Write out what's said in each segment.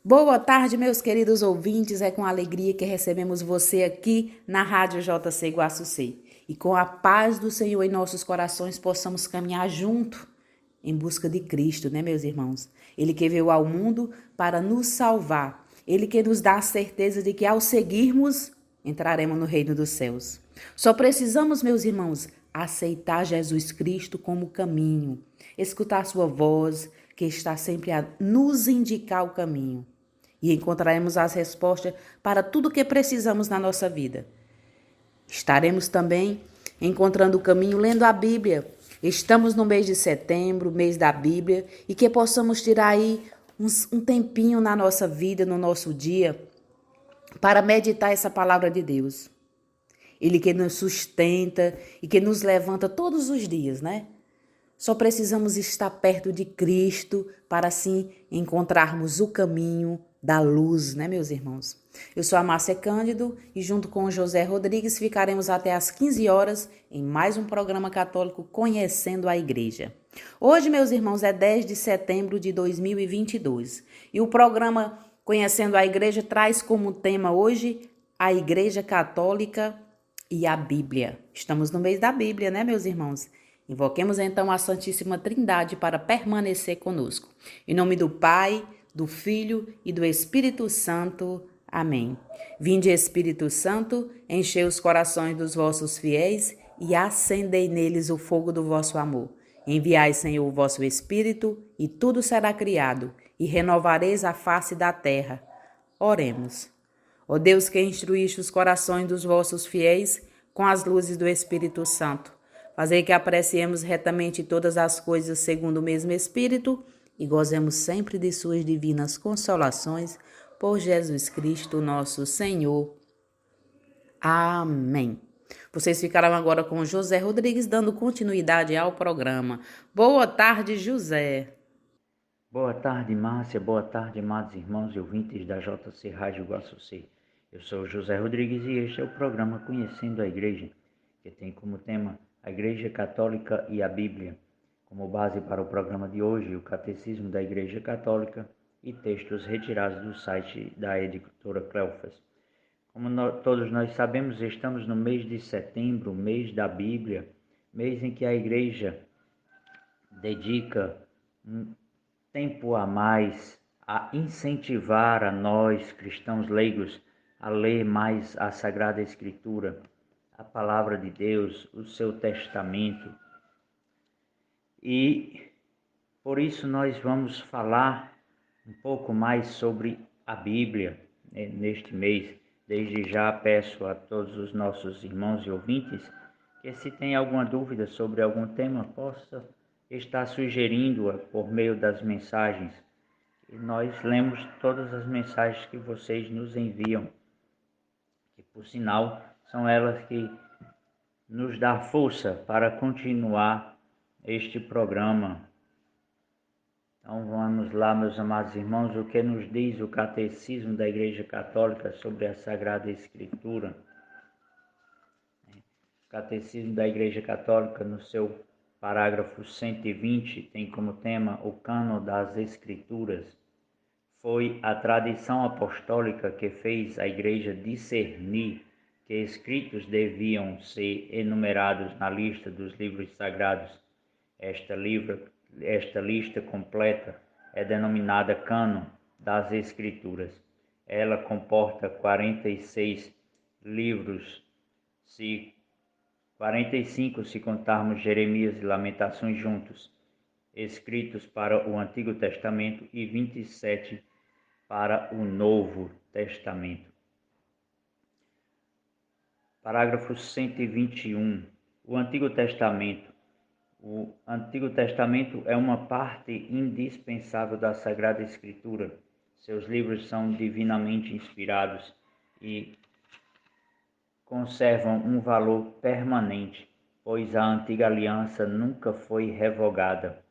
Boa tarde, meus queridos ouvintes. É com alegria que recebemos você aqui na Rádio JC Guaçucê. E com a paz do Senhor em nossos corações, possamos caminhar junto em busca de Cristo, né, meus irmãos? Ele que veio ao mundo para nos salvar. Ele que nos dá a certeza de que ao seguirmos, entraremos no reino dos céus. Só precisamos, meus irmãos, aceitar Jesus Cristo como caminho, escutar sua voz, que está sempre a nos indicar o caminho. E encontraremos as respostas para tudo o que precisamos na nossa vida. Estaremos também encontrando o caminho lendo a Bíblia. Estamos no mês de setembro, mês da Bíblia, e que possamos tirar aí um tempinho na nossa vida, no nosso dia, para meditar essa palavra de Deus. Ele que nos sustenta e que nos levanta todos os dias, né? Só precisamos estar perto de Cristo para assim encontrarmos o caminho da luz, né, meus irmãos? Eu sou a Márcia Cândido e junto com o José Rodrigues ficaremos até às 15 horas em mais um programa católico Conhecendo a Igreja. Hoje, meus irmãos, é 10 de setembro de 2022 e o programa Conhecendo a Igreja traz como tema hoje a Igreja Católica e a Bíblia. Estamos no mês da Bíblia, né, meus irmãos? Invoquemos então a Santíssima Trindade para permanecer conosco. Em nome do Pai, do Filho e do Espírito Santo. Amém. Vinde, Espírito Santo, enchei os corações dos vossos fiéis e acendei neles o fogo do vosso amor. Enviai, Senhor, o vosso Espírito, e tudo será criado, e renovareis a face da terra. Oremos. Ó Deus que instruíste os corações dos vossos fiéis com as luzes do Espírito Santo, fazei que apreciemos retamente todas as coisas segundo o mesmo Espírito e gozemos sempre de suas divinas consolações, por Jesus Cristo, nosso Senhor. Amém. Vocês ficarão agora com José Rodrigues, dando continuidade ao programa. Boa tarde, José. Boa tarde, Márcia. Boa tarde, amados irmãos e ouvintes da JC Rádio Guaçucê. Eu sou José Rodrigues e este é o programa Conhecendo a Igreja, que tem como tema a Igreja Católica e a Bíblia. Como base para o programa de hoje, o Catecismo da Igreja Católica e textos retirados do site da editora Cleofas. Como todos nós sabemos, estamos no mês de setembro, mês da Bíblia, mês em que a Igreja dedica tempo a mais a incentivar a nós, cristãos leigos, a ler mais a Sagrada Escritura, a Palavra de Deus, o seu testamento. E por isso nós vamos falar um pouco mais sobre a Bíblia, né, neste mês. Desde já peço a todos os nossos irmãos e ouvintes que, se tem alguma dúvida sobre algum tema, possa estar sugerindo-a por meio das mensagens. E nós lemos todas as mensagens que vocês nos enviam, que por sinal são elas que nos dão força para continuar este programa. Então vamos lá, meus amados irmãos, o que nos diz o Catecismo da Igreja Católica sobre a Sagrada Escritura. O Catecismo da Igreja Católica, no seu parágrafo 120, tem como tema o cânon das Escrituras. Foi a tradição apostólica que fez a Igreja discernir que escritos deviam ser enumerados na lista dos livros sagrados. Esta lista completa é denominada Cânon das Escrituras. Ela comporta 46 livros, 45 se contarmos Jeremias e Lamentações juntos, escritos para o Antigo Testamento, e 27 para o Novo Testamento. Parágrafo 121. O Antigo Testamento. O Antigo Testamento é uma parte indispensável da Sagrada Escritura. Seus livros são divinamente inspirados e conservam um valor permanente, pois a antiga aliança nunca foi revogada.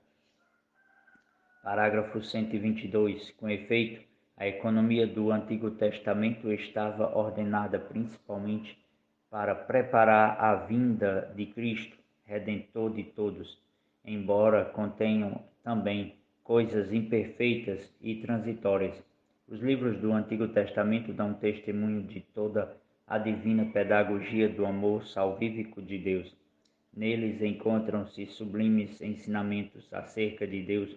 Parágrafo 122. Com efeito, a economia do Antigo Testamento estava ordenada principalmente para preparar a vinda de Cristo, Redentor de todos, embora contenham também coisas imperfeitas e transitórias. Os livros do Antigo Testamento dão testemunho de toda a divina pedagogia do amor salvífico de Deus. Neles encontram-se sublimes ensinamentos acerca de Deus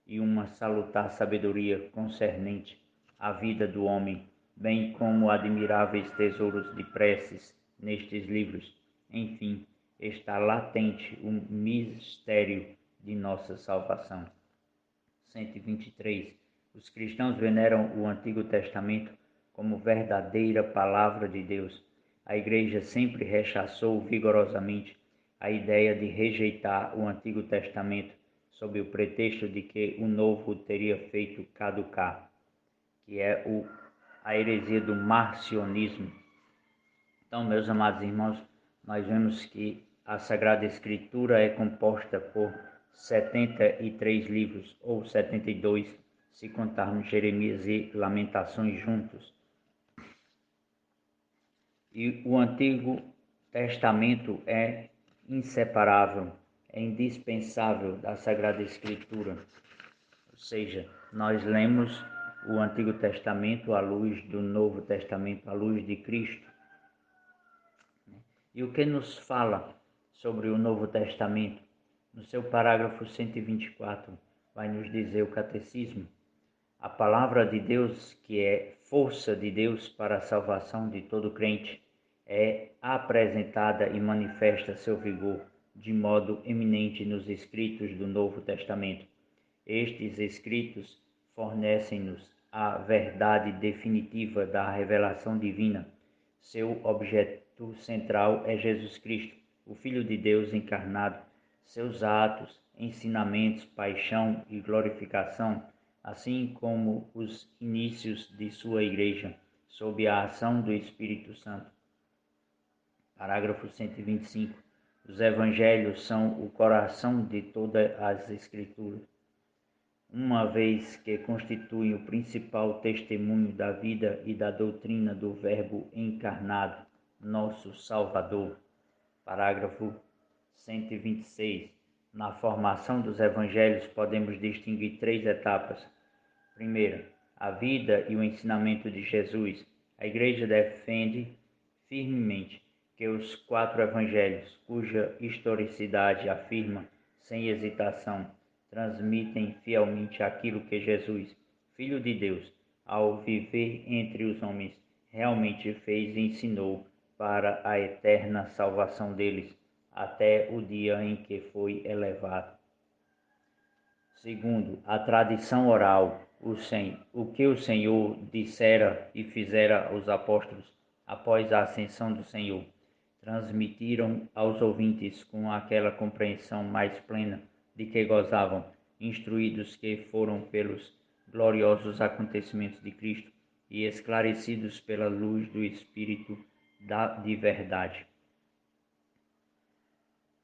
e uma salutar sabedoria concernente à vida do homem, bem como admiráveis tesouros de preces nestes livros. Enfim, está latente o mistério de nossa salvação. 123. Os cristãos veneram o Antigo Testamento como verdadeira palavra de Deus. A Igreja sempre rechaçou vigorosamente a ideia de rejeitar o Antigo Testamento sob o pretexto de que o Novo teria feito caducar, que é a heresia do marcionismo. Então, meus amados irmãos, nós vemos que a Sagrada Escritura é composta por 73 livros, ou 72, se contarmos Jeremias e Lamentações juntos. E o Antigo Testamento é inseparável, é indispensável da Sagrada Escritura. Ou seja, nós lemos o Antigo Testamento à luz do Novo Testamento, à luz de Cristo. E o que nos fala sobre o Novo Testamento? No seu parágrafo 124, vai nos dizer o Catecismo: a palavra de Deus, que é força de Deus para a salvação de todo crente, é apresentada e manifesta seu vigor de modo eminente nos escritos do Novo Testamento. Estes escritos fornecem-nos a verdade definitiva da revelação divina. Seu objeto central é Jesus Cristo, o Filho de Deus encarnado. Seus atos, ensinamentos, paixão e glorificação, assim como os inícios de sua Igreja, sob a ação do Espírito Santo. Parágrafo 125. Os Evangelhos são o coração de todas as Escrituras, uma vez que constituem o principal testemunho da vida e da doutrina do Verbo encarnado, nosso Salvador. Parágrafo 126. Na formação dos Evangelhos podemos distinguir 3 etapas. Primeira, a vida e o ensinamento de Jesus. A Igreja defende firmemente que os 4 Evangelhos, cuja historicidade afirma sem hesitação, transmitem fielmente aquilo que Jesus, Filho de Deus, ao viver entre os homens, realmente fez e ensinou para a eterna salvação deles, até o dia em que foi elevado. Segundo, a tradição oral, o que o Senhor dissera e fizera aos apóstolos após a ascensão do Senhor, transmitiram aos ouvintes com aquela compreensão mais plena de que gozavam, instruídos que foram pelos gloriosos acontecimentos de Cristo e esclarecidos pela luz do Espírito de verdade.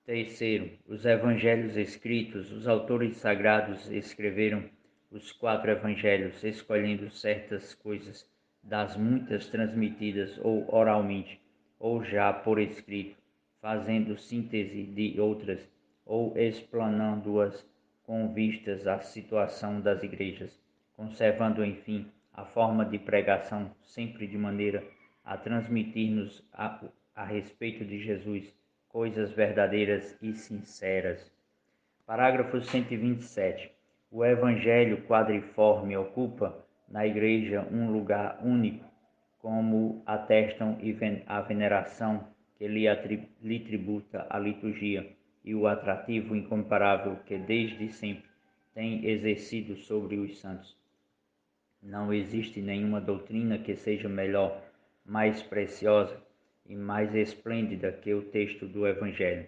Terceiro, os evangelhos escritos. Os autores sagrados escreveram os 4 evangelhos, escolhendo certas coisas das muitas transmitidas ou oralmente, ou já por escrito, fazendo síntese de outras, ou explanando-as com vistas à situação das igrejas, conservando, enfim, a forma de pregação sempre de maneira a transmitir-nos a respeito de Jesus coisas verdadeiras e sinceras. Parágrafo 127. O Evangelho quadriforme ocupa na Igreja um lugar único, como atestam a veneração que lhe tributa a liturgia e o atrativo incomparável que desde sempre tem exercido sobre os santos. Não existe nenhuma doutrina que seja melhor, mais preciosa e mais esplêndida que o texto do Evangelho.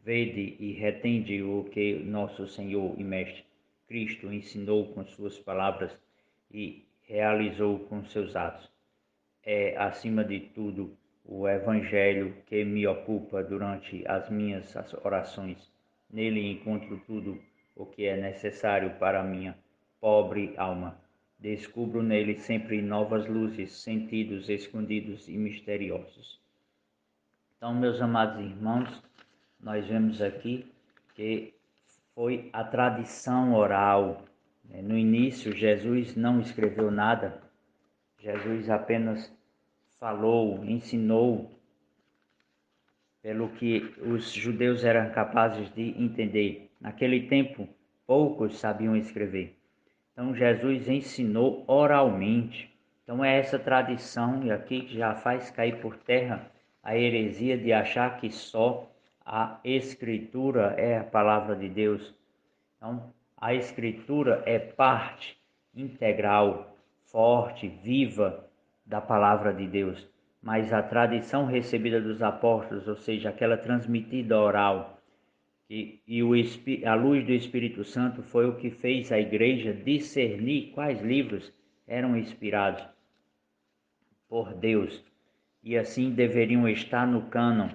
Vede e retende o que nosso Senhor e Mestre Cristo ensinou com suas palavras e realizou com seus atos. É, acima de tudo, o Evangelho que me ocupa durante as minhas orações. Nele encontro tudo o que é necessário para a minha pobre alma. Descubro nele sempre novas luzes, sentidos escondidos e misteriosos. Então, meus amados irmãos, nós vemos aqui que foi a tradição oral. No início, Jesus não escreveu nada, Jesus apenas falou, ensinou pelo que os judeus eram capazes de entender. Naquele tempo, poucos sabiam escrever. Então, Jesus ensinou oralmente. Então, é essa tradição, e aqui que já faz cair por terra a heresia de achar que só a Escritura é a palavra de Deus. Então, a Escritura é parte integral, forte, viva da palavra de Deus. Mas a tradição recebida dos apóstolos, ou seja, aquela transmitida oral, a luz do Espírito Santo foi o que fez a igreja discernir quais livros eram inspirados por Deus e assim deveriam estar no cânon,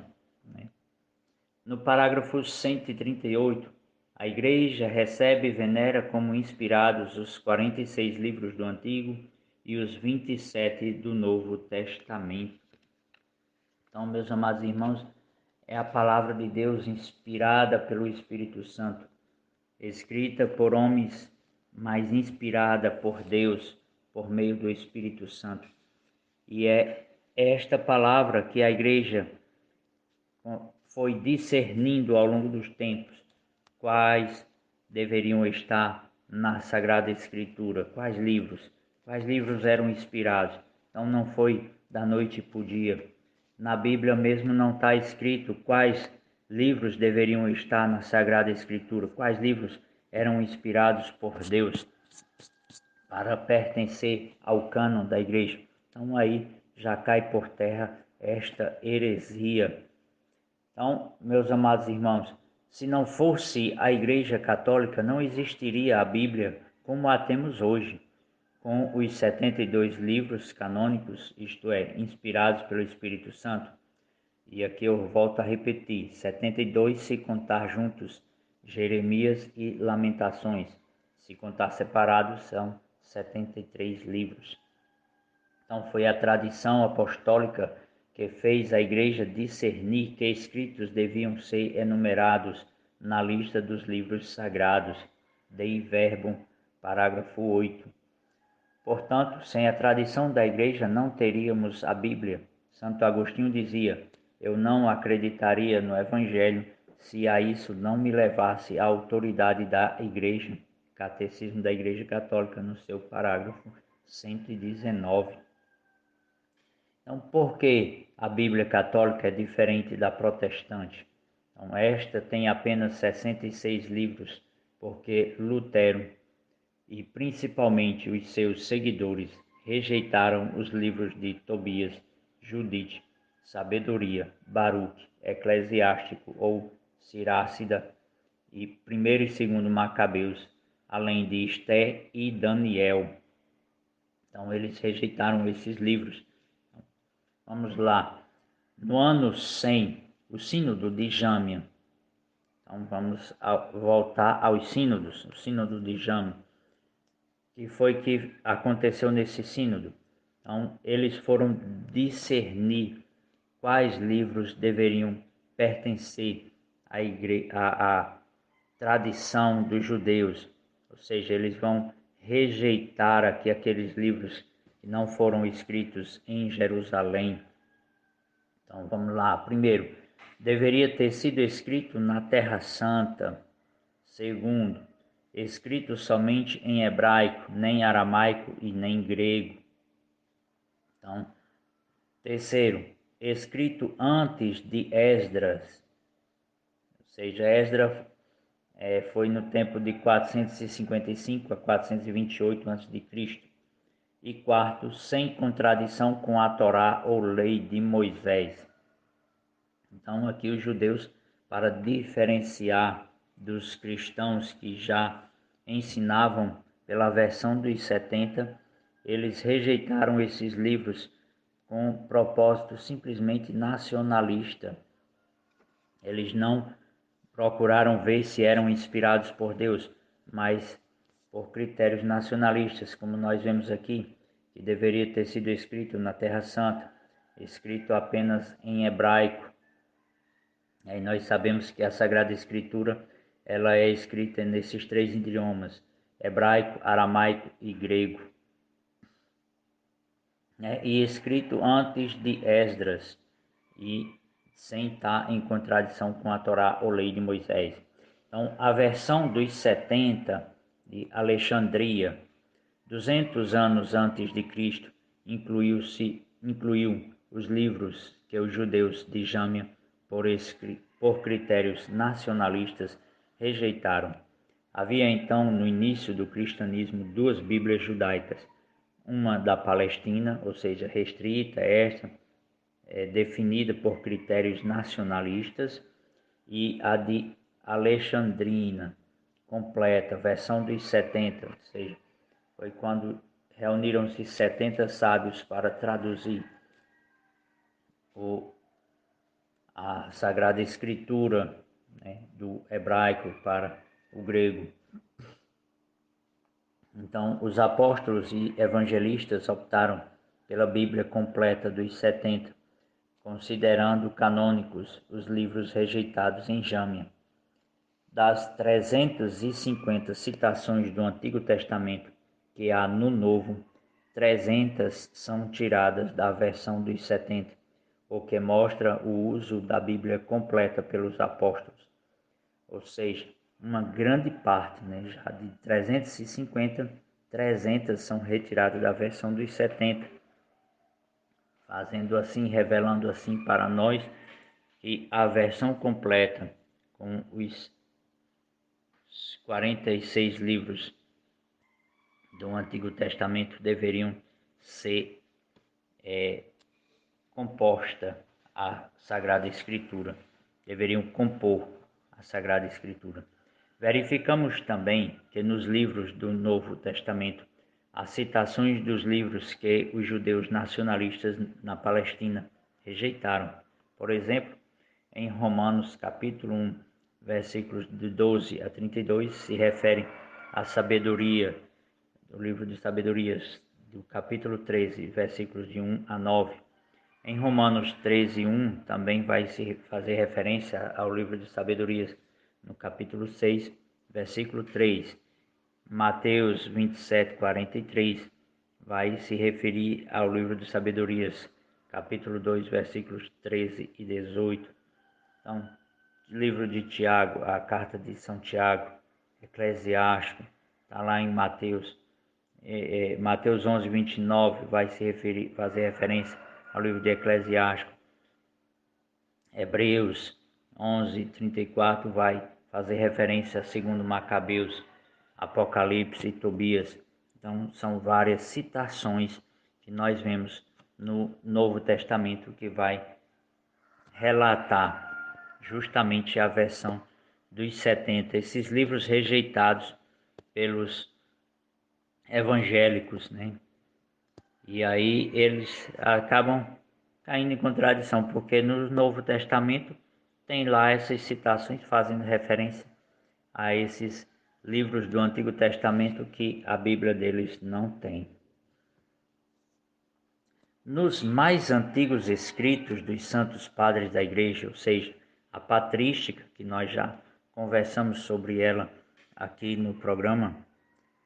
né? No parágrafo 138, a igreja recebe e venera como inspirados os 46 livros do Antigo e os 27 do Novo Testamento. Então, meus amados irmãos, é a palavra de Deus inspirada pelo Espírito Santo, escrita por homens, mas inspirada por Deus por meio do Espírito Santo. E é esta palavra que a igreja foi discernindo ao longo dos tempos quais deveriam estar na Sagrada Escritura, quais livros eram inspirados. Então não foi da noite para o dia. Na Bíblia mesmo não está escrito quais livros deveriam estar na Sagrada Escritura, quais livros eram inspirados por Deus para pertencer ao cânon da igreja. Então aí já cai por terra esta heresia. Então, meus amados irmãos, se não fosse a Igreja Católica, não existiria a Bíblia como a temos hoje, com os 72 livros canônicos, isto é, inspirados pelo Espírito Santo. E aqui eu volto a repetir, 72 se contar juntos Jeremias e Lamentações. Se contar separados, são 73 livros. Então foi a tradição apostólica que fez a igreja discernir que escritos deviam ser enumerados na lista dos livros sagrados. Dei Verbum, parágrafo 8. Portanto, sem a tradição da igreja não teríamos a Bíblia. Santo Agostinho dizia: eu não acreditaria no Evangelho se a isso não me levasse a autoridade da igreja. Catecismo da Igreja Católica, no seu parágrafo 119. Então, por que a Bíblia Católica é diferente da protestante? Então, esta tem apenas 66 livros, porque Lutero e principalmente os seus seguidores rejeitaram os livros de Tobias, Judite, Sabedoria, Baruque, Eclesiástico ou Sirácida e 1º e 2º Macabeus, além de Esté e Daniel. Então, eles rejeitaram esses livros. Vamos lá. No ano 100, o sínodo de Jâmia. Então vamos voltar aos sínodos. O sínodo de Jâmia. Que foi que aconteceu nesse sínodo? Então eles foram discernir quais livros deveriam pertencer à tradição dos judeus. Ou seja, eles vão rejeitar aqui aqueles livros que não foram escritos em Jerusalém. Então vamos lá. Primeiro, deveria ter sido escrito na Terra Santa. Segundo, escrito somente em hebraico, nem aramaico e nem grego. Então, terceiro, escrito antes de Esdras. Ou seja, Esdras foi no tempo de 455 a 428 a.C. E quarto, sem contradição com a Torá ou lei de Moisés. Então aqui os judeus, para diferenciar dos cristãos que já ensinavam pela versão dos 70, eles rejeitaram esses livros com propósito simplesmente nacionalista. Eles não procuraram ver se eram inspirados por Deus, mas por critérios nacionalistas, como nós vemos aqui, que deveria ter sido escrito na Terra Santa, escrito apenas em hebraico. E nós sabemos que a Sagrada Escritura ela é escrita nesses 3 idiomas, hebraico, aramaico e grego. né, e escrito antes de Esdras e sem estar em contradição com a Torá ou lei de Moisés. Então, a versão dos 70 de Alexandria, 200 anos antes de Cristo, incluiu os livros que os judeus de Jâmia, por critérios nacionalistas, rejeitaram. Havia então, no início do cristianismo, duas Bíblias judaicas, uma da Palestina, ou seja, restrita, esta definida por critérios nacionalistas, e a de Alexandrina, completa, versão dos 70, ou seja, foi quando reuniram-se 70 sábios para traduzir a Sagrada Escritura, né, do hebraico para o grego. Então, os apóstolos e evangelistas optaram pela Bíblia completa dos 70, considerando canônicos os livros rejeitados em Jâmia. Das 350 citações do Antigo Testamento que há no Novo, 300 são tiradas da versão dos 70, o que mostra o uso da Bíblia completa pelos apóstolos. Ou seja, uma grande parte, já de 350, 300 são retiradas da versão dos 70, fazendo assim, revelando assim para nós que a versão completa, com os 46 livros do Antigo Testamento, deveriam ser composta a Sagrada Escritura, deveriam compor a Sagrada Escritura. Verificamos também que nos livros do Novo Testamento há citações dos livros que os judeus nacionalistas na Palestina rejeitaram. Por exemplo, em Romanos capítulo 1, versículos de 12 a 32, se refere à sabedoria, do livro de Sabedorias, do capítulo 13, versículos de 1 a 9. Em Romanos 13, 1, também vai se fazer referência ao livro de Sabedorias, no capítulo 6, versículo 3. Mateus 27, 43, vai se referir ao livro de Sabedorias, capítulo 2, versículos 13 e 18. Então, livro de Tiago, a carta de São Tiago, Eclesiástico, está lá em Mateus. Mateus 11, 29 vai se referir, fazer referência ao livro de Eclesiástico. Hebreus 11, 34 vai fazer referência a 2 Macabeus, Apocalipse e Tobias. Então, são várias citações que nós vemos no Novo Testamento que vai relatar justamente a versão dos 70, esses livros rejeitados pelos evangélicos, né? E aí eles acabam caindo em contradição, porque no Novo Testamento tem lá essas citações fazendo referência a esses livros do Antigo Testamento que a Bíblia deles não tem. Nos mais antigos escritos dos santos padres da Igreja, ou seja, a patrística, que nós já conversamos sobre ela aqui no programa,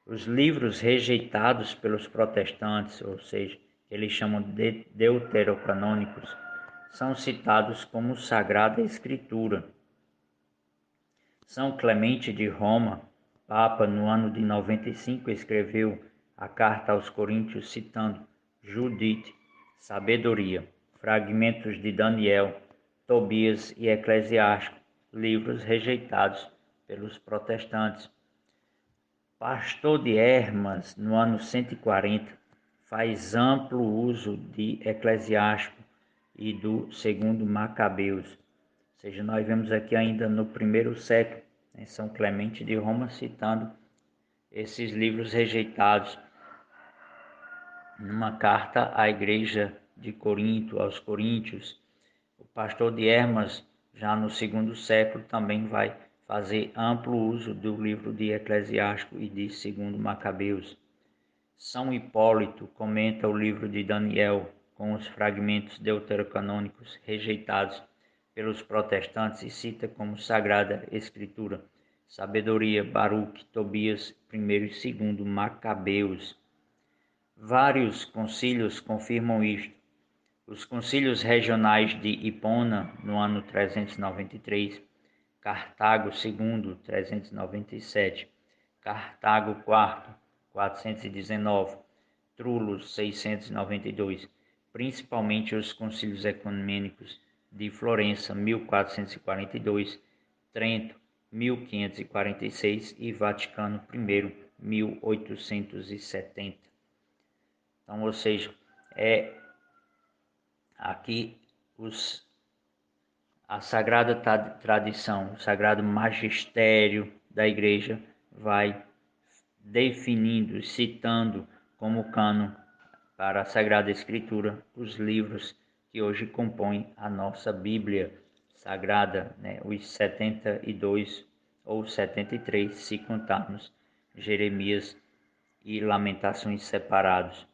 os livros rejeitados pelos protestantes, ou seja, eles chamam de deuterocanônicos, são citados como Sagrada Escritura. São Clemente de Roma, Papa, no ano de 95, escreveu a carta aos Coríntios citando Judite, Sabedoria, fragmentos de Daniel, Tobias e Eclesiástico, livros rejeitados pelos protestantes. Pastor de Hermas, no ano 140, faz amplo uso de Eclesiástico e do segundo Macabeus. Ou seja, nós vemos aqui ainda no primeiro século, São Clemente de Roma citando esses livros rejeitados numa carta à igreja de Corinto, aos Coríntios. O pastor de Hermas, já no segundo século, também vai fazer amplo uso do livro de Eclesiástico e de segundo Macabeus. São Hipólito comenta o livro de Daniel com os fragmentos deuterocanônicos rejeitados pelos protestantes e cita como Sagrada Escritura, Sabedoria, Baruque, Tobias, 1º e 2º Macabeus. Vários concílios confirmam isto. Os concílios regionais de Hipona, no ano 393, Cartago II, 397, Cartago IV, 419, Trullos, 692, principalmente os concílios ecumênicos de Florença, 1442, Trento, 1546 e Vaticano I, 1870. Então, ou seja, aqui a sagrada tradição, o sagrado magistério da Igreja vai definindo, citando como cânon para a Sagrada Escritura os livros que hoje compõem a nossa Bíblia Sagrada, né? Os 72 ou 73, se contarmos Jeremias e Lamentações separados.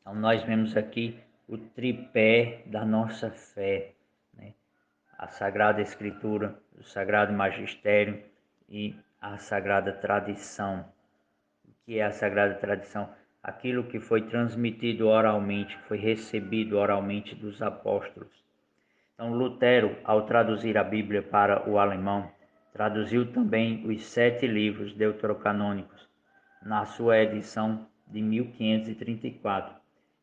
Então nós vemos aqui o tripé da nossa fé, né? A Sagrada Escritura, o Sagrado Magistério e a Sagrada Tradição. O que é a Sagrada Tradição? Aquilo que foi transmitido oralmente, que foi recebido oralmente dos apóstolos. Então Lutero, ao traduzir a Bíblia para o alemão, traduziu também os 7 livros deuterocanônicos, na sua edição de 1534,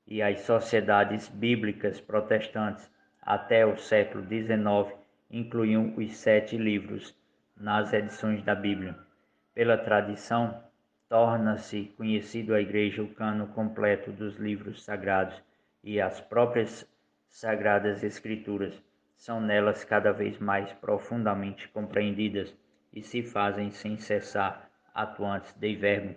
e as sociedades bíblicas protestantes até o século XIX incluíam os 7 livros nas edições da Bíblia. Pela tradição, torna-se conhecido à Igreja o cânon completo dos livros sagrados, e as próprias Sagradas Escrituras são nelas cada vez mais profundamente compreendidas e se fazem sem cessar atuantes de verbo.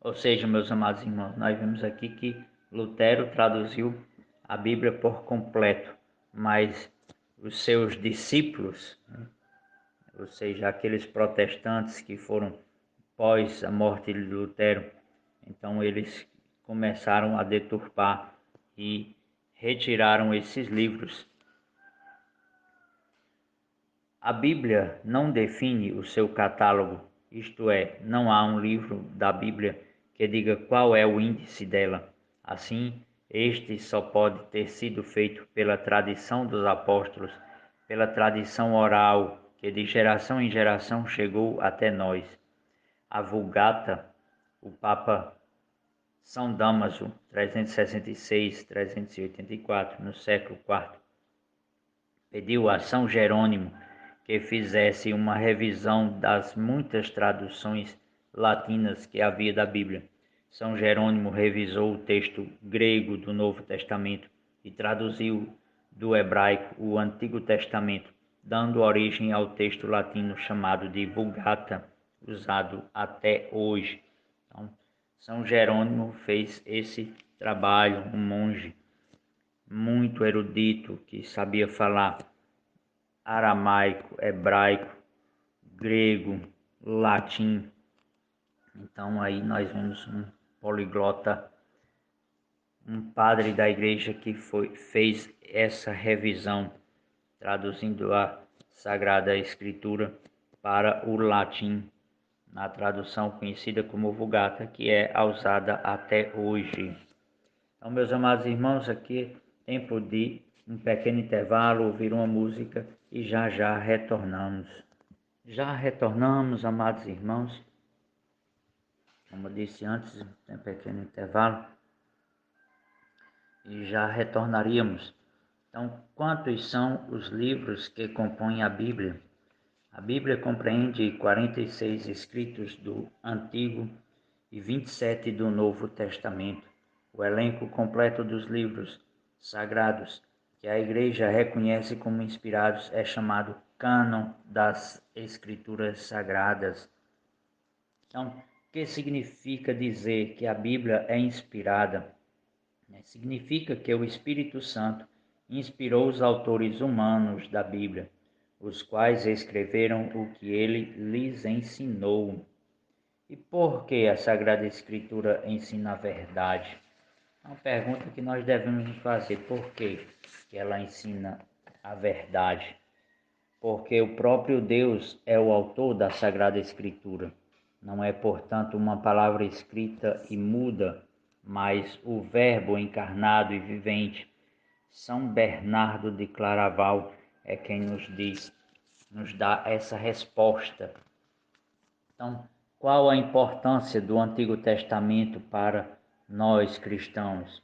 Ou seja, meus amados irmãos, nós vemos aqui que Lutero traduziu a Bíblia por completo, mas os seus discípulos, né, ou seja, aqueles protestantes que foram pós a morte de Lutero, então eles começaram a deturpar e retiraram esses livros. A Bíblia não define o seu catálogo, isto é, não há um livro da Bíblia que diga qual é o índice dela. Assim, este só pode ter sido feito pela tradição dos apóstolos, pela tradição oral que de geração em geração chegou até nós. A Vulgata, o Papa São Damaso, 366-384, no século IV, pediu a São Jerônimo que fizesse uma revisão das muitas traduções latinas que havia da Bíblia. São Jerônimo revisou o texto grego do Novo Testamento e traduziu do hebraico o Antigo Testamento, dando origem ao texto latino chamado de Vulgata, usado até hoje. Então, São Jerônimo fez esse trabalho, um monge muito erudito que sabia falar aramaico, hebraico, grego, latim. Então aí nós vemos um poliglota, um padre da igreja que fez essa revisão, traduzindo a Sagrada Escritura para o latim, na tradução conhecida como Vulgata, que é usada até hoje. Então, meus amados irmãos, aqui tempo de um pequeno intervalo, ouvir uma música e já já retornamos. Já retornamos, amados irmãos. Como eu disse antes, tem um pequeno intervalo e já retornaríamos. Então, quantos são os livros que compõem a Bíblia? A Bíblia compreende 46 escritos do Antigo e 27 do Novo Testamento. O elenco completo dos livros sagrados que a Igreja reconhece como inspirados é chamado cânon das Escrituras Sagradas. Então, o que significa dizer que a Bíblia é inspirada? Significa que o Espírito Santo inspirou os autores humanos da Bíblia, os quais escreveram o que ele lhes ensinou. E por que a Sagrada Escritura ensina a verdade? É uma pergunta que nós devemos nos fazer. Por que ela ensina a verdade? Porque o próprio Deus é o autor da Sagrada Escritura. não é, portanto, uma palavra escrita e muda, mas o Verbo encarnado e vivente. São Bernardo de Claraval é quem nos dá essa resposta. Então, qual a importância do Antigo Testamento para nós cristãos?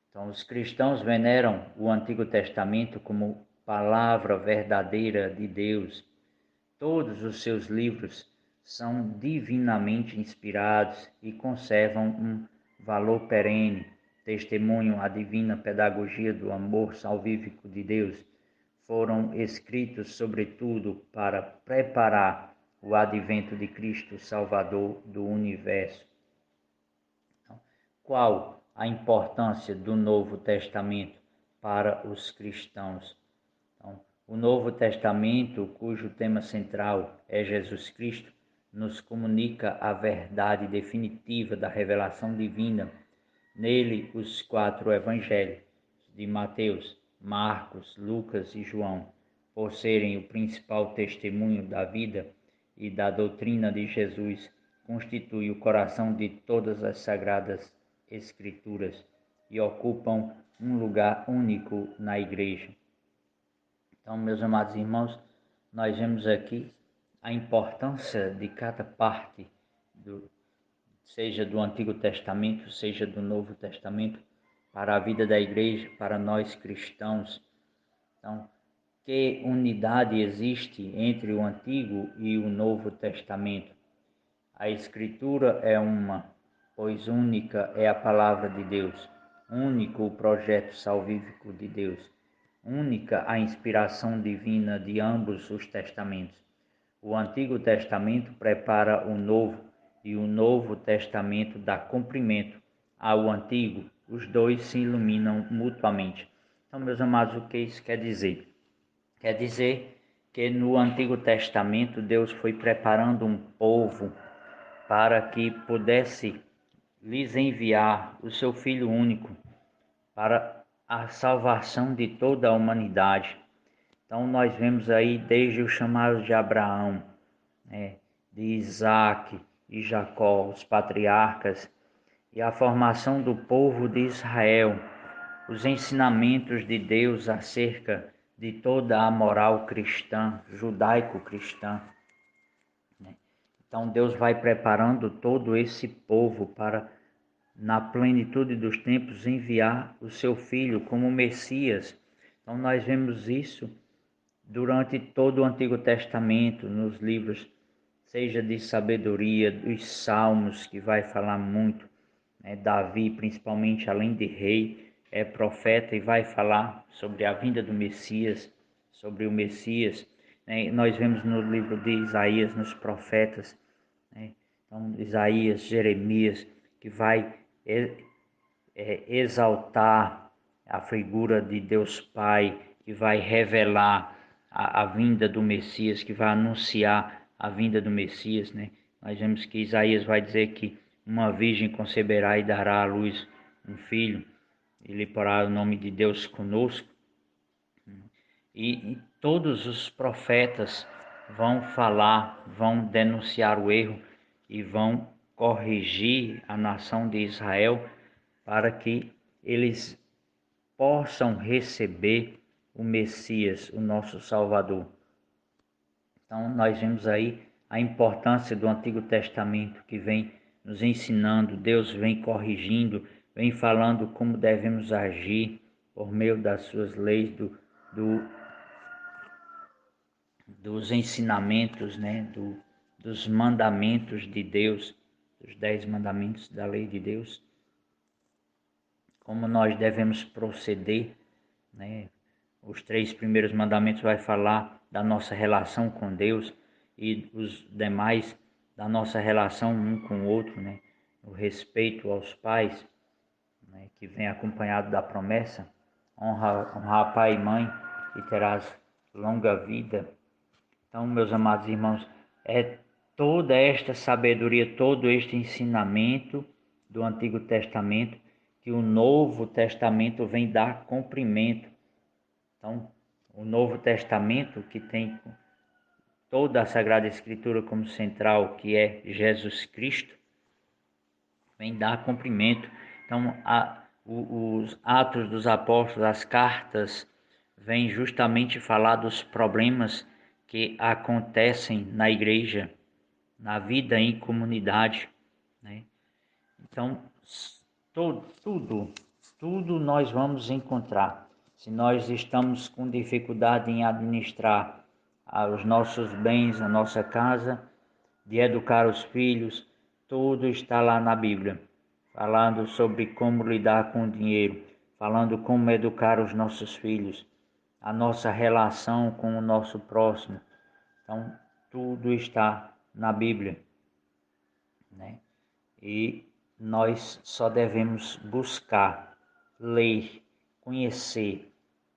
Então, os cristãos veneram o Antigo Testamento como palavra verdadeira de Deus. Todos os seus livros são divinamente inspirados e conservam um valor perene, testemunham a divina pedagogia do amor salvífico de Deus. Foram escritos, sobretudo, para preparar o advento de Cristo, Salvador do universo. Então, qual a importância do Novo Testamento para os cristãos? Então, o Novo Testamento, cujo tema central é Jesus Cristo, nos comunica a verdade definitiva da revelação divina. Nele, os 4 evangelhos de Mateus, Marcos, Lucas e João, por serem o principal testemunho da vida e da doutrina de Jesus, constituem o coração de todas as sagradas Escrituras e ocupam um lugar único na Igreja. Então, meus amados irmãos, nós vemos aqui a importância de cada parte, seja do Antigo Testamento, seja do Novo Testamento, para a vida da igreja, para nós cristãos. Então, que unidade existe entre o Antigo e o Novo Testamento? A Escritura é uma, pois única é a palavra de Deus, único o projeto salvífico de Deus, única a inspiração divina de ambos os testamentos. O Antigo Testamento prepara o Novo e o Novo Testamento dá cumprimento ao Antigo. Os dois se iluminam mutuamente. Então, meus amados, o que isso quer dizer? Quer dizer que no Antigo Testamento Deus foi preparando um povo para que pudesse lhes enviar o seu Filho único para a salvação de toda a humanidade. Então nós vemos aí desde o chamado de Abraão, de Isaac e Jacó, os patriarcas, e a formação do povo de Israel, os ensinamentos de Deus acerca de toda a moral cristã, judaico-cristã. Então Deus vai preparando todo esse povo para, na plenitude dos tempos, enviar o seu Filho como Messias. Então nós vemos isso durante todo o Antigo Testamento, nos livros, seja de sabedoria, dos Salmos, que vai falar muito, Davi, principalmente, além de rei, é profeta e vai falar sobre a vinda do Messias, sobre o Messias. Nós vemos no livro de Isaías, nos profetas, então Isaías, Jeremias, que vai exaltar a figura de Deus Pai, que vai revelar a vinda do Messias, que vai anunciar a vinda do Messias, Nós vemos que Isaías vai dizer que uma virgem conceberá e dará à luz um filho, e lhe porá o nome de Deus conosco. E todos os profetas vão falar, vão denunciar o erro e vão corrigir a nação de Israel para que eles possam receber o Messias, o nosso Salvador. Então nós vemos aí a importância do Antigo Testamento, que vem nos ensinando, Deus vem corrigindo, vem falando como devemos agir por meio das suas leis, dos ensinamentos, dos mandamentos de Deus, dos 10 mandamentos da lei de Deus, como nós devemos proceder, Os 3 primeiros mandamentos vai falar da nossa relação com Deus e os demais da nossa relação um com o outro, O respeito aos pais, que vem acompanhado da promessa, honrar pai e mãe e terás longa vida. Então, meus amados irmãos, é toda esta sabedoria, todo este ensinamento do Antigo Testamento que o Novo Testamento vem dar cumprimento. Então, o Novo Testamento, que tem toda a Sagrada Escritura como central, que é Jesus Cristo, vem dar cumprimento. Então, os Atos dos Apóstolos, as cartas, vêm justamente falar dos problemas que acontecem na igreja, na vida em comunidade, né? Então, tudo nós vamos encontrar. Se nós estamos com dificuldade em administrar os nossos bens, a nossa casa, de educar os filhos, tudo está lá na Bíblia, falando sobre como lidar com o dinheiro, falando como educar os nossos filhos, a nossa relação com o nosso próximo. Então, tudo está na Bíblia, né? E nós só devemos buscar, ler, conhecer,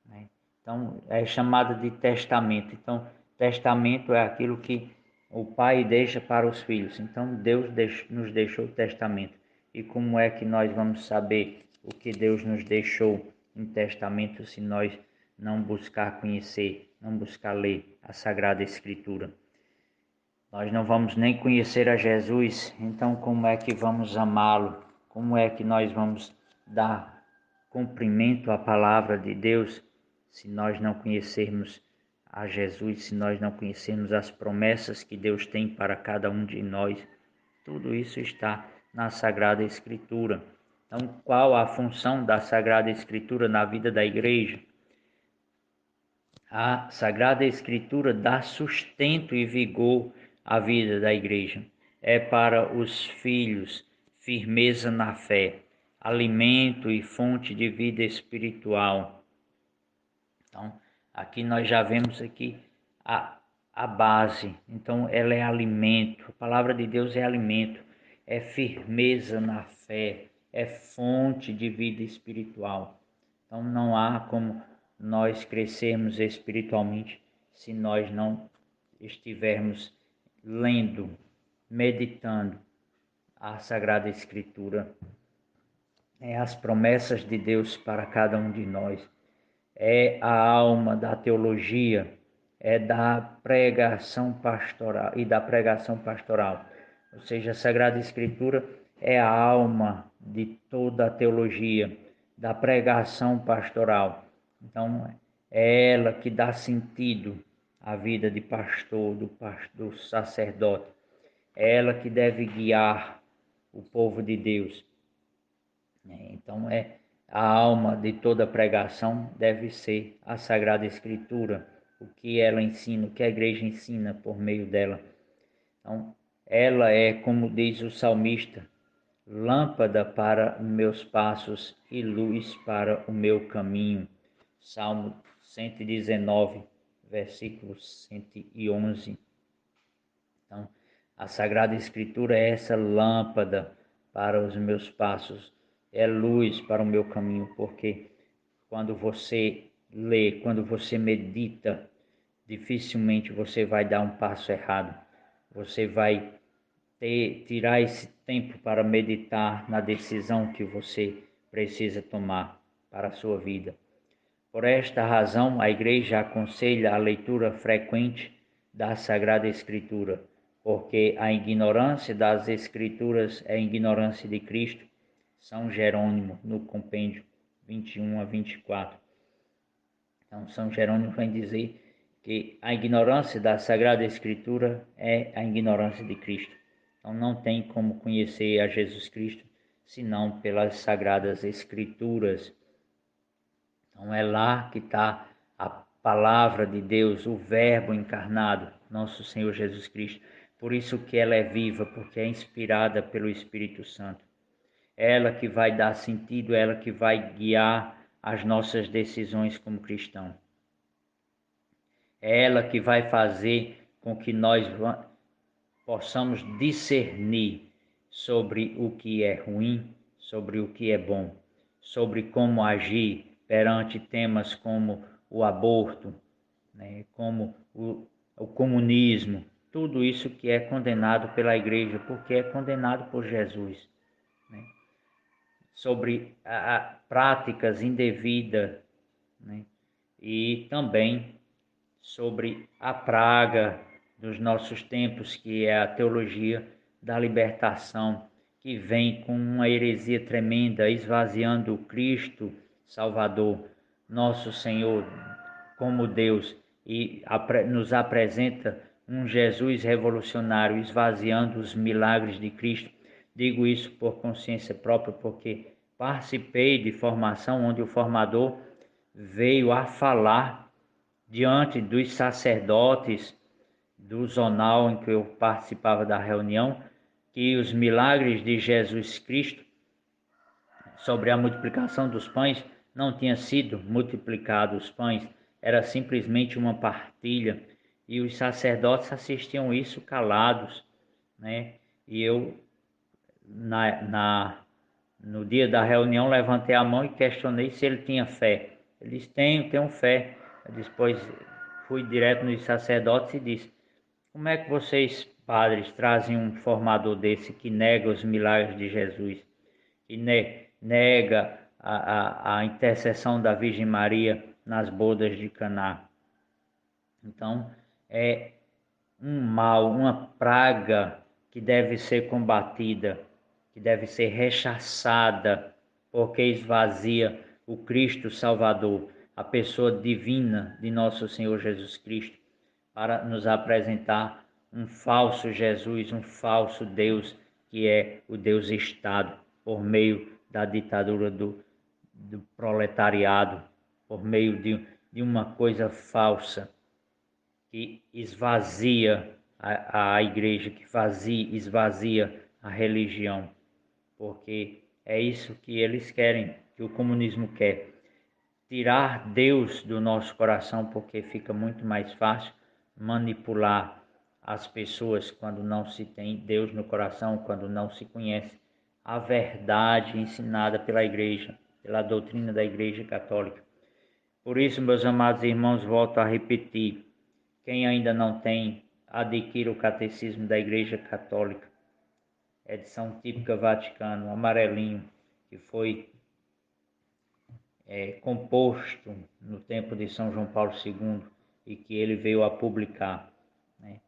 né? Então, é chamado de testamento. Então, testamento é aquilo que o pai deixa para os filhos. Então, Deus nos deixou o testamento. E como é que nós vamos saber o que Deus nos deixou em testamento se nós não buscar conhecer, não buscar ler a Sagrada Escritura? Nós não vamos nem conhecer a Jesus, então como é que vamos amá-lo? Como é que nós vamos dar cumprimento à palavra de Deus se nós não conhecermos a Jesus, se nós não conhecermos as promessas que Deus tem para cada um de nós? Tudo isso está na Sagrada Escritura. Então, qual a função da Sagrada Escritura na vida da igreja? A Sagrada Escritura dá sustento e vigor à vida da igreja. É para os filhos firmeza na fé, alimento e fonte de vida espiritual. Então, aqui nós já vemos aqui a base. Então, ela é alimento. A palavra de Deus é alimento, é firmeza na fé, é fonte de vida espiritual. Então, não há como nós crescermos espiritualmente se nós não estivermos lendo, meditando a Sagrada Escritura, as promessas de Deus para cada um de nós. É a alma da teologia, é da pregação pastoral e da pregação pastoral. Ou seja, a Sagrada Escritura é a alma de toda a teologia, da pregação pastoral. Então, é ela que dá sentido à vida de pastor, do sacerdote. É ela que deve guiar o povo de Deus. Então, a alma de toda pregação deve ser a Sagrada Escritura, o que ela ensina, o que a igreja ensina por meio dela. Então, ela é, como diz o salmista, lâmpada para meus passos e luz para o meu caminho. Salmo 119, versículo 111. Então, a Sagrada Escritura é essa lâmpada para os meus passos, é luz para o meu caminho, porque quando você lê, quando você medita, dificilmente você vai dar um passo errado. Você vai tirar esse tempo para meditar na decisão que você precisa tomar para a sua vida. Por esta razão, a Igreja aconselha a leitura frequente da Sagrada Escritura, porque a ignorância das Escrituras é a ignorância de Cristo. São Jerônimo, no compêndio 21 a 24. Então, São Jerônimo vai dizer que a ignorância da Sagrada Escritura é a ignorância de Cristo. Então, não tem como conhecer a Jesus Cristo senão pelas Sagradas Escrituras. Então, é lá que está a palavra de Deus, o Verbo encarnado, nosso Senhor Jesus Cristo. Por isso que ela é viva, porque é inspirada pelo Espírito Santo. Ela que vai dar sentido, ela que vai guiar as nossas decisões como cristãos. É ela que vai fazer com que nós possamos discernir sobre o que é ruim, sobre o que é bom, sobre como agir perante temas como o aborto, né, como o comunismo, tudo isso que é condenado pela igreja, porque é condenado por Jesus, né, sobre práticas indevidas, né, e também sobre a praga dos nossos tempos, que é a teologia da libertação, que vem com uma heresia tremenda, esvaziando o Cristo Salvador, nosso Senhor, como Deus, e nos apresenta um Jesus revolucionário, esvaziando os milagres de Cristo. Digo isso por consciência própria, porque participei de formação onde o formador veio a falar diante dos sacerdotes do zonal em que eu participava da reunião, que os milagres de Jesus Cristo sobre a multiplicação dos pães não tinha sido multiplicado os pães, era simplesmente uma partilha, e os sacerdotes assistiam isso calados, né? E eu no dia da reunião levantei a mão e questionei se ele tinha fé. Ele disse: tenho fé. Depois fui direto nos sacerdotes e disse: como é que vocês, padres, trazem um formador desse que nega os milagres de Jesus, que nega a intercessão da Virgem Maria nas bodas de Caná? Então, é um mal, uma praga que deve ser combatida, que deve ser rechaçada, porque esvazia o Cristo Salvador, a pessoa divina de nosso Senhor Jesus Cristo, para nos apresentar um falso Jesus, um falso Deus, que é o Deus Estado, por meio da ditadura do proletariado, por meio de uma coisa falsa, que esvazia a igreja, que esvazia a religião, porque é isso que eles querem, que o comunismo quer, tirar Deus do nosso coração, porque fica muito mais fácil manipular as pessoas quando não se tem Deus no coração, quando não se conhece a verdade ensinada pela igreja, pela doutrina da Igreja Católica. Por isso, meus amados irmãos, volto a repetir: quem ainda não tem, adquira o Catecismo da Igreja Católica, edição típica Vaticano, amarelinho, que foi composto no tempo de São João Paulo II e que ele veio a publicar, né?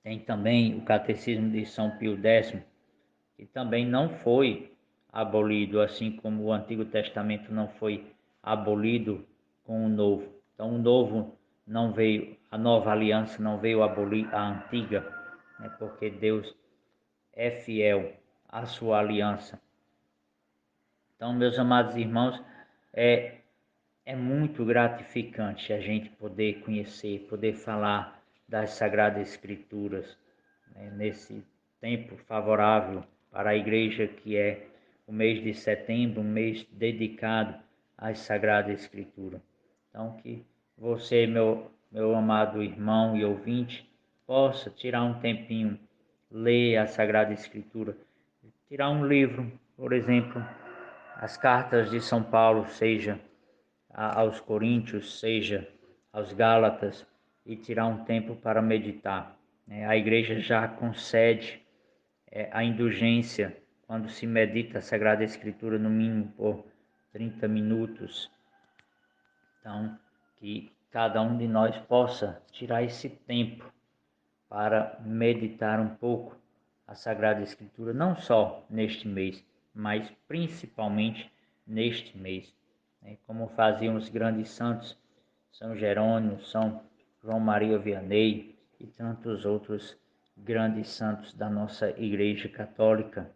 Tem também o Catecismo de São Pio X, que também não foi abolido, assim como o Antigo Testamento não foi abolido com o Novo. Então o Novo não veio, a nova aliança não veio abolir a antiga, né? Porque Deus é fiel à sua aliança. Então, meus amados irmãos, é muito gratificante a gente poder conhecer, poder falar das Sagradas Escrituras, né, nesse tempo favorável para a igreja, que é o mês de setembro, um mês dedicado às Sagradas Escrituras. Então, que você, meu amado irmão e ouvinte, possa tirar um tempinho, ler a Sagrada Escritura, tirar um livro, por exemplo, as cartas de São Paulo, seja aos Coríntios, seja aos Gálatas, e tirar um tempo para meditar. A igreja já concede a indulgência quando se medita a Sagrada Escritura, no mínimo por 30 minutos. Então, que cada um de nós possa tirar esse tempo para meditar um pouco a Sagrada Escritura, não só neste mês, mas principalmente neste mês, né? Como faziam os grandes santos, São Jerônimo, São João Maria Vianney e tantos outros grandes santos da nossa Igreja Católica,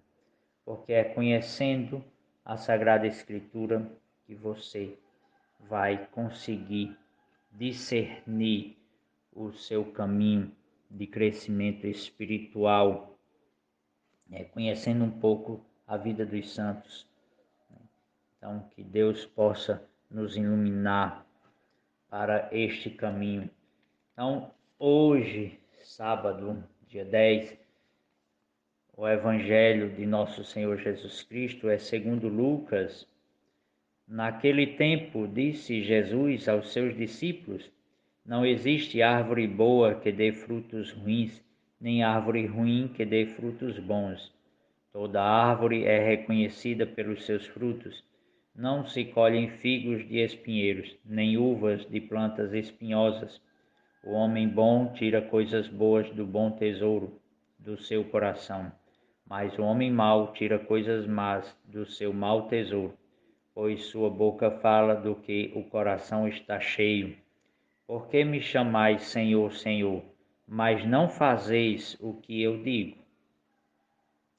porque é conhecendo a Sagrada Escritura que você vai conseguir discernir o seu caminho de crescimento espiritual, conhecendo um pouco a vida dos santos. Então, que Deus possa nos iluminar para este caminho. Então, hoje, sábado, dia 10, o Evangelho de nosso Senhor Jesus Cristo é segundo Lucas. Naquele tempo, disse Jesus aos seus discípulos: não existe árvore boa que dê frutos ruins, nem árvore ruim que dê frutos bons. Toda árvore é reconhecida pelos seus frutos. Não se colhem figos de espinheiros, nem uvas de plantas espinhosas. O homem bom tira coisas boas do bom tesouro do seu coração, mas o homem mau tira coisas más do seu mau tesouro, pois sua boca fala do que o coração está cheio. Por que me chamais Senhor, Senhor, mas não fazeis o que eu digo?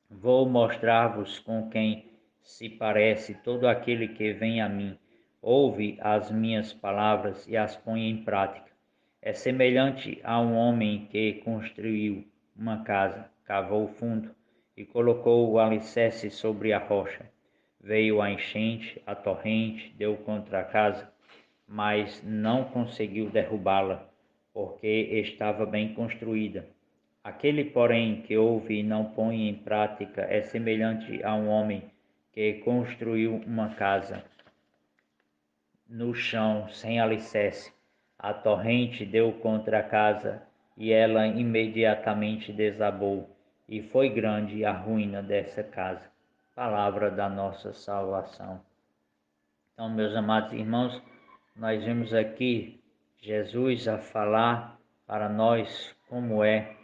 Vou mostrar-vos com quem se parece todo aquele que vem a mim, ouve as minhas palavras e as põe em prática. É semelhante a um homem que construiu uma casa, cavou fundo e colocou o alicerce sobre a rocha. Veio a enchente, a torrente, deu contra a casa, mas não conseguiu derrubá-la, porque estava bem construída. Aquele, porém, que ouve e não põe em prática é semelhante a um homem que construiu uma casa no chão sem alicerce. A torrente deu contra a casa e ela imediatamente desabou, e foi grande a ruína dessa casa. Palavra da nossa salvação. Então, meus amados irmãos, nós vemos aqui Jesus a falar para nós como é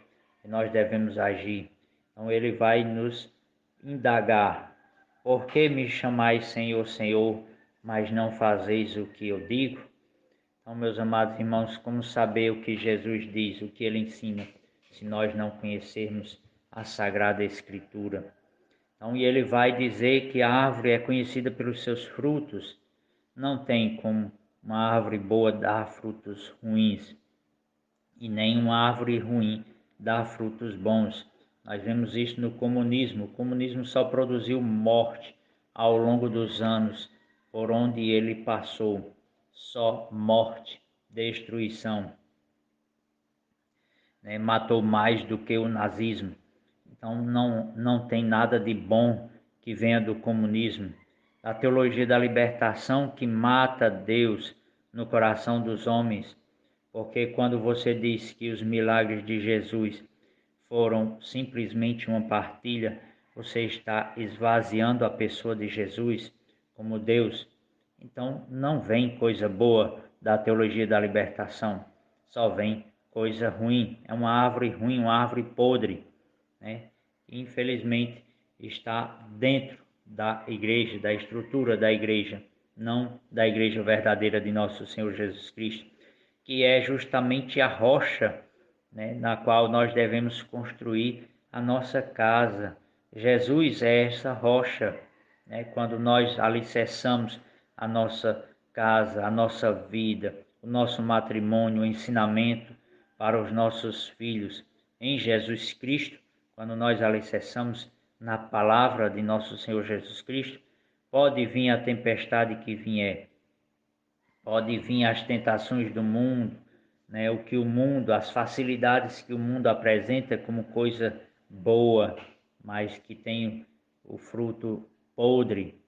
que nós devemos agir. Então ele vai nos indagar: por que me chamais Senhor, Senhor, mas não fazeis o que eu digo? Então, meus amados irmãos, como saber o que Jesus diz, o que ele ensina, se nós não conhecermos a Sagrada Escritura? Então, e ele vai dizer que a árvore é conhecida pelos seus frutos. Não tem como uma árvore boa dar frutos ruins, e nem uma árvore ruim dar frutos bons. Nós vemos isso no comunismo. O comunismo só produziu morte ao longo dos anos por onde ele passou. Só morte, destruição, né? Matou mais do que o nazismo. Então não tem nada de bom que venha do comunismo. A teologia da libertação que mata Deus no coração dos homens, porque quando você diz que os milagres de Jesus foram simplesmente uma partilha, você está esvaziando a pessoa de Jesus como Deus. Então não vem coisa boa da teologia da libertação, só vem coisa ruim. É uma árvore ruim, uma árvore podre, né? Infelizmente está dentro da igreja, da estrutura da igreja, não da igreja verdadeira de nosso Senhor Jesus Cristo, que é justamente a rocha, né, na qual nós devemos construir a nossa casa. Jesus é essa rocha, né? Quando nós alicerçamos a nossa casa, a nossa vida, o nosso matrimônio, o ensinamento para os nossos filhos em Jesus Cristo, quando nós alicerçamos na palavra de nosso Senhor Jesus Cristo, pode vir a tempestade que vier, pode vir as tentações do mundo, né? O que o mundo, as facilidades que o mundo apresenta como coisa boa, mas que tem o fruto podre.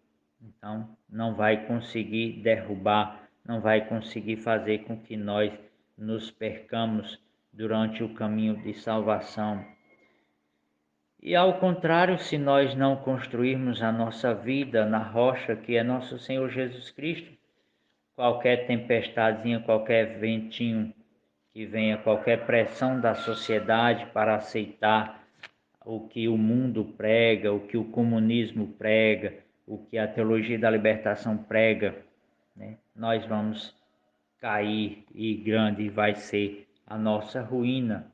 Então, não vai conseguir derrubar, não vai conseguir fazer com que nós nos percamos durante o caminho de salvação. E ao contrário, se nós não construirmos a nossa vida na rocha que é nosso Senhor Jesus Cristo, qualquer tempestadezinha, qualquer ventinho que venha, qualquer pressão da sociedade para aceitar o que o mundo prega, o que o comunismo prega, o que a teologia da libertação prega, né? Nós vamos cair e grande vai ser a nossa ruína,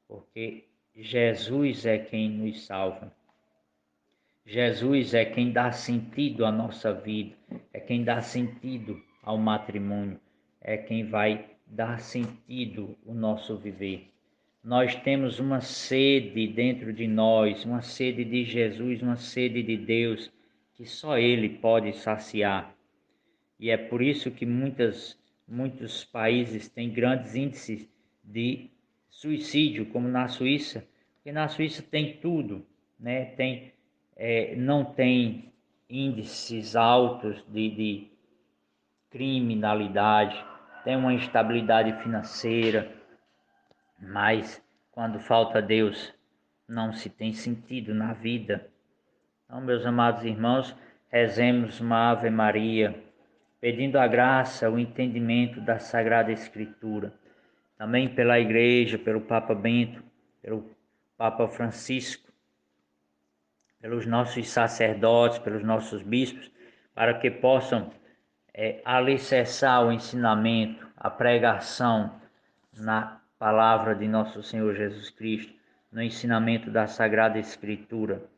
porque Jesus é quem nos salva. Jesus é quem dá sentido à nossa vida, é quem dá sentido ao matrimônio, é quem vai dar sentido ao nosso viver. Nós temos uma sede dentro de nós, uma sede de Jesus, uma sede de Deus, que só Ele pode saciar. E é por isso que muitos países têm grandes índices de suicídio, como na Suíça, porque na Suíça tem tudo, né? Não tem índices altos de criminalidade, tem uma instabilidade financeira, mas quando falta Deus, não se tem sentido na vida. Então, meus amados irmãos, rezemos uma Ave Maria, pedindo a graça, o entendimento da Sagrada Escritura. também pela Igreja, pelo Papa Bento, pelo Papa Francisco, pelos nossos sacerdotes, pelos nossos bispos, para que possam alicerçar o ensinamento, a pregação na palavra de nosso Senhor Jesus Cristo, no ensinamento da Sagrada Escritura,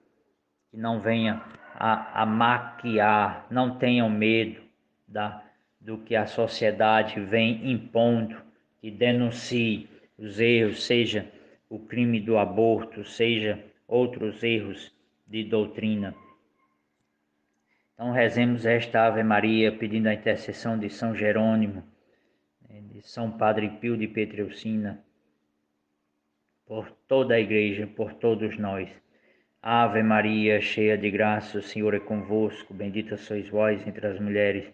que não venha a maquiar, não tenham medo do que a sociedade vem impondo, que denuncie os erros, seja o crime do aborto, seja outros erros de doutrina. Então rezemos esta Ave Maria, pedindo a intercessão de São Jerônimo, de São Padre Pio de Pietrelcina, por toda a Igreja, por todos nós. Ave Maria, cheia de graça, o Senhor é convosco, bendita sois vós entre as mulheres,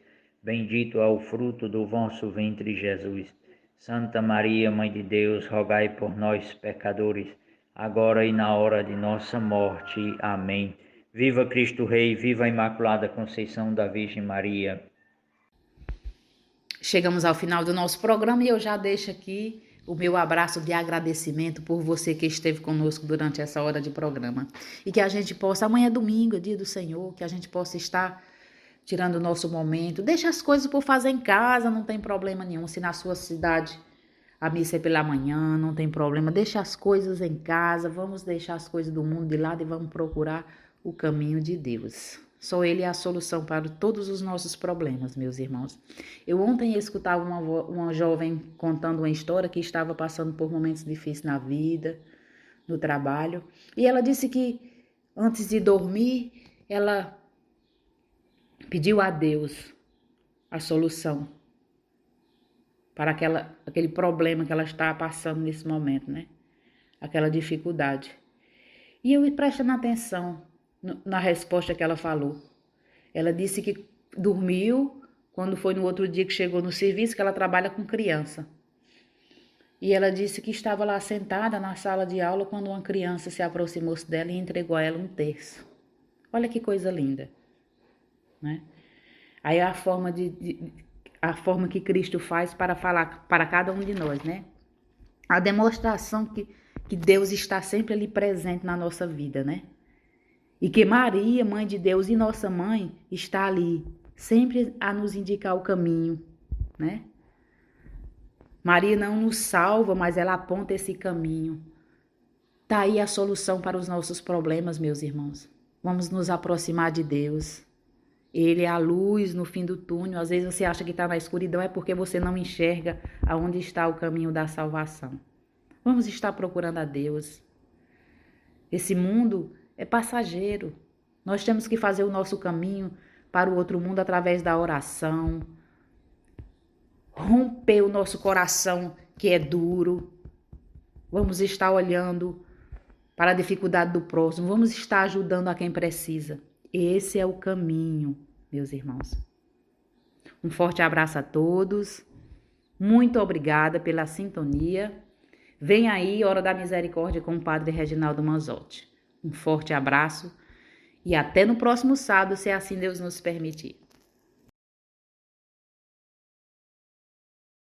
bendito é o fruto do vosso ventre, Jesus. Santa Maria, Mãe de Deus, rogai por nós, pecadores, agora e na hora de nossa morte. Amém. Viva Cristo Rei, viva a Imaculada Conceição da Virgem Maria. Chegamos ao final do nosso programa e eu já deixo aqui o meu abraço de agradecimento por você que esteve conosco durante essa hora de programa. E que a gente possa, amanhã é domingo, é dia do Senhor, que a gente possa estar tirando o nosso momento. Deixa as coisas por fazer em casa, não tem problema nenhum. Se na sua cidade a missa é pela manhã, não tem problema. Deixa as coisas em casa, vamos deixar as coisas do mundo de lado e vamos procurar o caminho de Deus. Só Ele é a solução para todos os nossos problemas, meus irmãos. Eu ontem escutava uma jovem contando uma história que estava passando por momentos difíceis na vida, no trabalho. E ela disse que antes de dormir, ela pediu a Deus a solução para aquele problema que ela está passando nesse momento, né? Aquela dificuldade. E eu prestando atenção na resposta que ela falou. Ela disse que dormiu quando foi no outro dia que chegou no serviço, que ela trabalha com criança. E ela disse que estava lá sentada na sala de aula quando uma criança se aproximou-se dela e entregou a ela um terço. Olha que coisa linda, né? Aí a forma que Cristo faz para falar para cada um de nós, né? A demonstração que Deus está sempre ali presente na nossa vida, né? E que Maria, Mãe de Deus e nossa Mãe, está ali, sempre a nos indicar o caminho, né? Maria não nos salva, mas ela aponta esse caminho. Tá aí a solução para os nossos problemas, meus irmãos. Vamos nos aproximar de Deus. Ele é a luz no fim do túnel. Às vezes você acha que está na escuridão, é porque você não enxerga aonde está o caminho da salvação. Vamos estar procurando a Deus. Esse mundo é passageiro. Nós temos que fazer o nosso caminho para o outro mundo através da oração. Romper o nosso coração que é duro. Vamos estar olhando para a dificuldade do próximo. Vamos estar ajudando a quem precisa. Esse é o caminho, meus irmãos. Um forte abraço a todos. Muito obrigada pela sintonia. Vem aí, Hora da Misericórdia com o Padre Reginaldo Manzotti. Um forte abraço e até no próximo sábado, se assim Deus nos permitir.